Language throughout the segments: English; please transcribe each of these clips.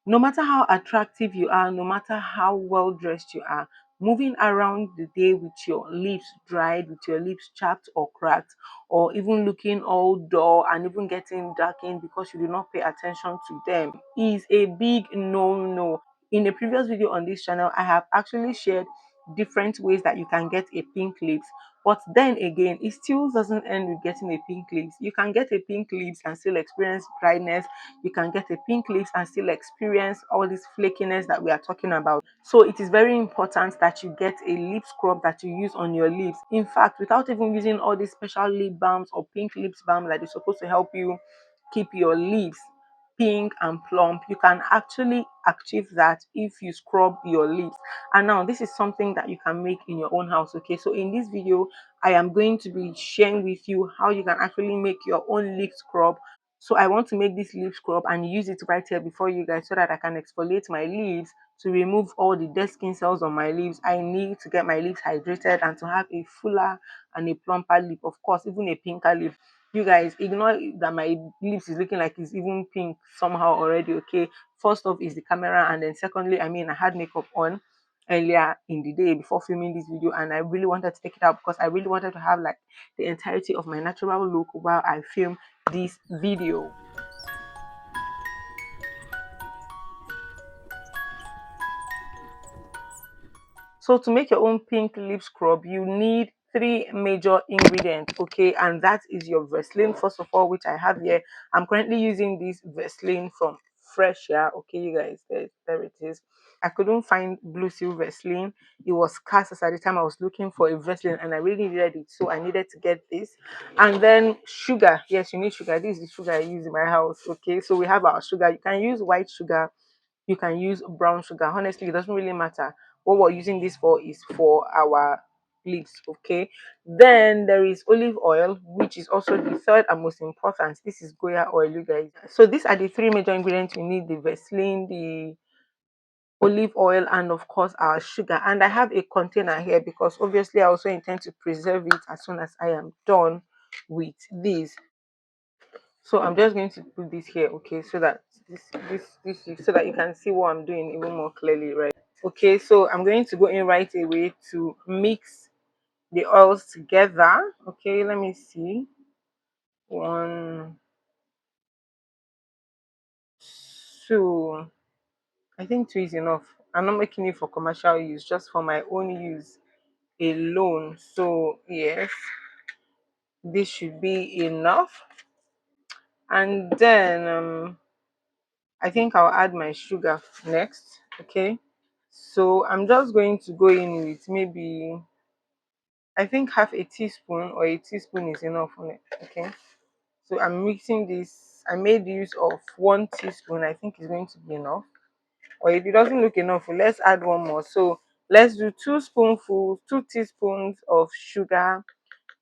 No matter how attractive you are, no matter how well dressed you are, moving around the day with your lips dried, with your lips chapped or cracked, or even looking all dull and even getting darkened because you do not pay attention to them is a big no no. In a previous video on this channel, I have actually shared different ways that you can get a pink lips, but then again, it still doesn't end with getting a pink lips. You can get a pink lips and still experience dryness. You can get a pink lips and still experience all this flakiness that we are talking about. So it is very important that you get a lip scrub that you use on your lips. In fact, without even using all these special lip balms or pink lips balm that is supposed to help you keep your lips pink and plump, you can actually achieve that if you scrub your lips. And now this is something that you can make in your own house. Okay, so in this video I am going to be sharing with you how you can actually make your own lip scrub. So I want to make this lip scrub and use it right here before you guys so that I can exfoliate my lips to remove all the dead skin cells on my lips. I need to get my lips hydrated and to have a fuller and a plumper lip, of course even a pinker lip. You guys ignore that my lips is looking like it's even pink somehow already. Okay, first off is the camera, and then secondly, I mean, I had makeup on earlier in the day before filming this video, and I really wanted to take it out because I really wanted to have like the entirety of my natural look while I film this video. So to make your own pink lip scrub, you need three major ingredients, okay? And that is your Vaseline, first of all, which I have here. I'm currently using this Vaseline from Fresh, yeah, okay, you guys, there it is. I couldn't find Blue Seal Vaseline. It was scarce at the time I was looking for a Vaseline, and I really needed it, so I needed to get this. And then sugar. Yes, you need sugar. This is the sugar I use in my house, okay? So we have our sugar. You can use white sugar, you can use brown sugar. Honestly, it doesn't really matter. What we're using this for is for our lips, okay? Then there is olive oil, which is also the third and most important. This is Goya oil, you guys. So these are the three major ingredients we need: the Vaseline, the olive oil, and of course our sugar. And I have a container here because obviously I also intend to preserve it as soon as I am done with this. So I'm just going to put this here, okay, so that so that you can see what I'm doing even more clearly, right? Okay, so I'm going to go in right away to mix the oils together. Okay, let me see. One, two. I think two is enough. I'm not making it for commercial use, just for my own use alone. So yes, this should be enough. And then I think I'll add my sugar next. Okay, so I'm just going to go in with maybe, I think half a teaspoon or a teaspoon is enough on it. Okay, so I'm mixing this. I made use of 1 teaspoon. I think it's going to be enough. Or if it doesn't look enough, let's add one more. So let's do 2 spoonfuls, 2 teaspoons of sugar,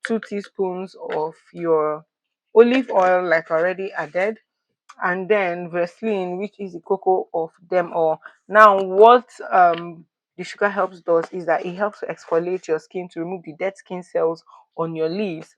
2 teaspoons of your olive oil, like already added, and then Vaseline, which is the cocoa of them all. Now, what the sugar helps does is that it helps to exfoliate your skin, to remove the dead skin cells on your leaves,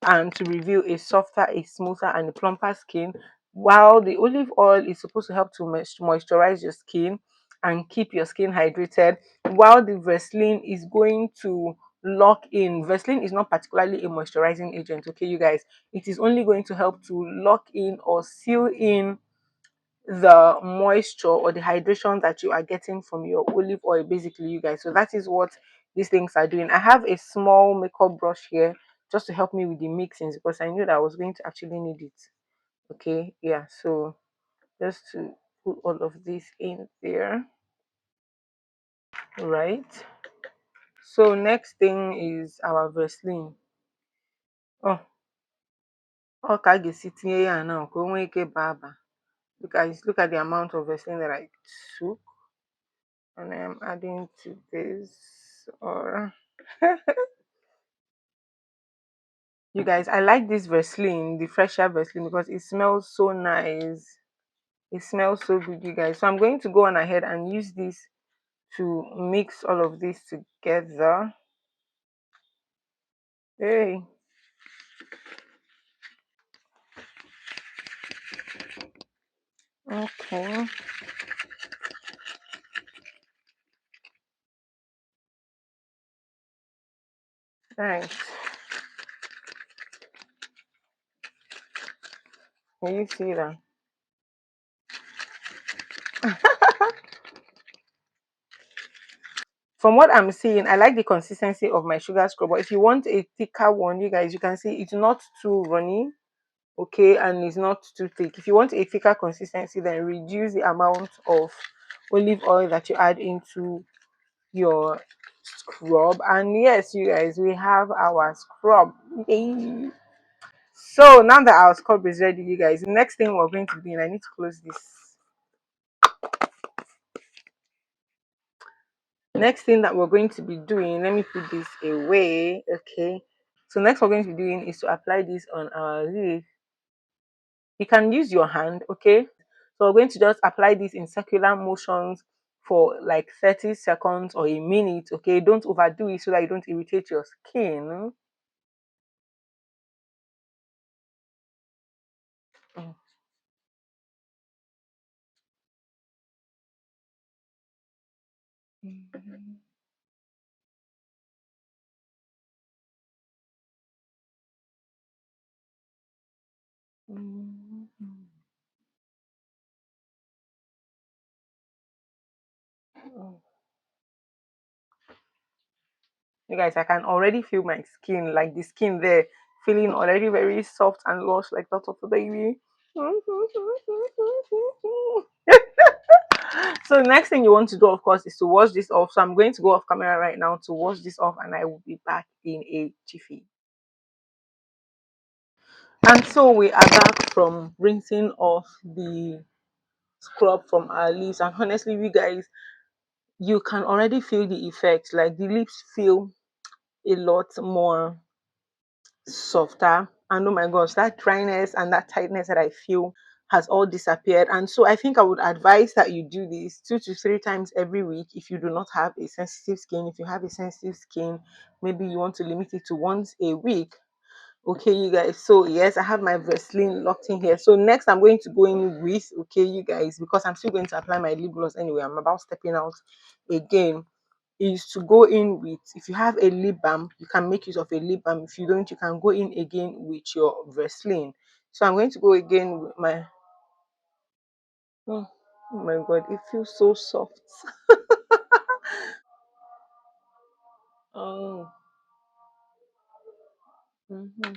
and to reveal a softer, a smoother, and a plumper skin. While the olive oil is supposed to help to moisturize your skin and keep your skin hydrated, while the Vaseline is going to lock in. Vaseline is not particularly a moisturizing agent, okay, you guys. It is only going to help to lock in or seal in the moisture or the hydration that you are getting from your olive oil, basically, you guys. So that is what these things are doing. I have a small makeup brush here just to help me with the mixings because I knew that I was going to actually need it. Okay, yeah, so just to put all of this in there, right? So next thing is our Vaseline. Oh, okay, I get it here now. Look at the amount of Vaseline that I took, and I'm adding to this. Or you guys, I like this Vaseline, the fresher Vaseline, because it smells so nice. It smells so good, you guys. So I'm going to go on ahead and use this to mix all of this together. Hey. Okay. Right. Can you see that? From what I'm seeing, I like the consistency of my sugar scrub. But if you want a thicker one, you guys, you can see it's not too runny, okay, and it's not too thick. If you want a thicker consistency, then reduce the amount of olive oil that you add into your scrub. And yes, you guys, we have our scrub. Yay. So now that our scrub is ready, you guys, the next thing we're going to do, and I need to close this. Next thing that we're going to be doing, let me put this away, okay. So next we're going to be doing is to apply this on our lip. You can use your hand, okay. So we're going to just apply this in circular motions for like 30 seconds or a minute, okay. Don't overdo it so that you don't irritate your skin. Mm. You guys, I can already feel my skin, like the skin there, feeling already very soft and lush, like that of a baby. So the next thing you want to do, of course, is to wash this off. So I'm going to go off camera right now to wash this off, and I will be back in a jiffy. And so we are back from rinsing off the scrub from our lips, and honestly, you guys, you can already feel the effect. Like the lips feel a lot more softer, and oh my gosh, that dryness and that tightness that I feel has all disappeared. And so I think I would advise that you do this 2 to 3 times every week. If you do not have a sensitive skin, if you have a sensitive skin, maybe you want to limit it to once a week. Okay, you guys, so yes, I have my Vaseline locked in here. So next I'm going to go in with, okay, you guys, because I'm still going to apply my lip gloss anyway, I'm about stepping out again, is to go in with, if you have a lip balm, you can make use of a lip balm. If you don't, you can go in again with your Vaseline. So I'm going to go again with my, oh, oh my god, it feels so soft. Oh. Mhm.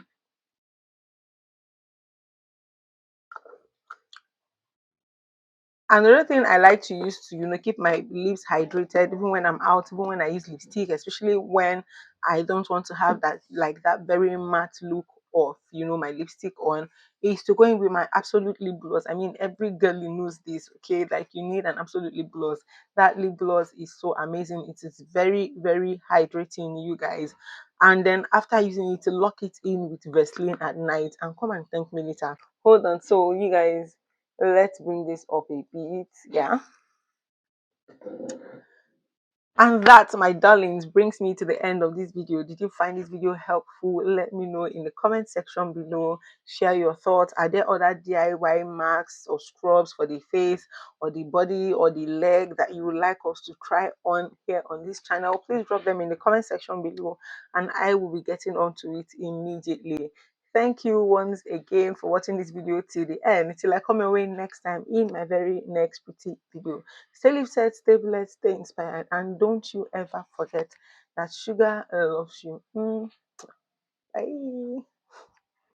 Another thing I like to use to, keep my lips hydrated, even when I'm out, even when I use lipstick, especially when I don't want to have that, like that very matte look of, my lipstick on, is to go in with my absolute lip gloss. I mean, every girl knows this, okay? Like, you need an absolute lip gloss. That lip gloss is so amazing. It is very, very hydrating, you guys. And then after using it, to lock it in with Vaseline at night and come and thank me later. Hold on. So, you guys, let's bring this up a bit. Yeah. And that, my darlings, brings me to the end of this video. Did you find this video helpful? Let me know in the comment section below. Share your thoughts. Are there other DIY masks or scrubs for the face or the body or the leg that you would like us to try on here on this channel? Please drop them in the comment section below, and I will be getting onto it immediately. Thank you once again for watching this video till the end, till I come away next time in my very next pretty video. Stay lifted, stay blessed, stay inspired, and don't you ever forget that sugar loves you. Bye.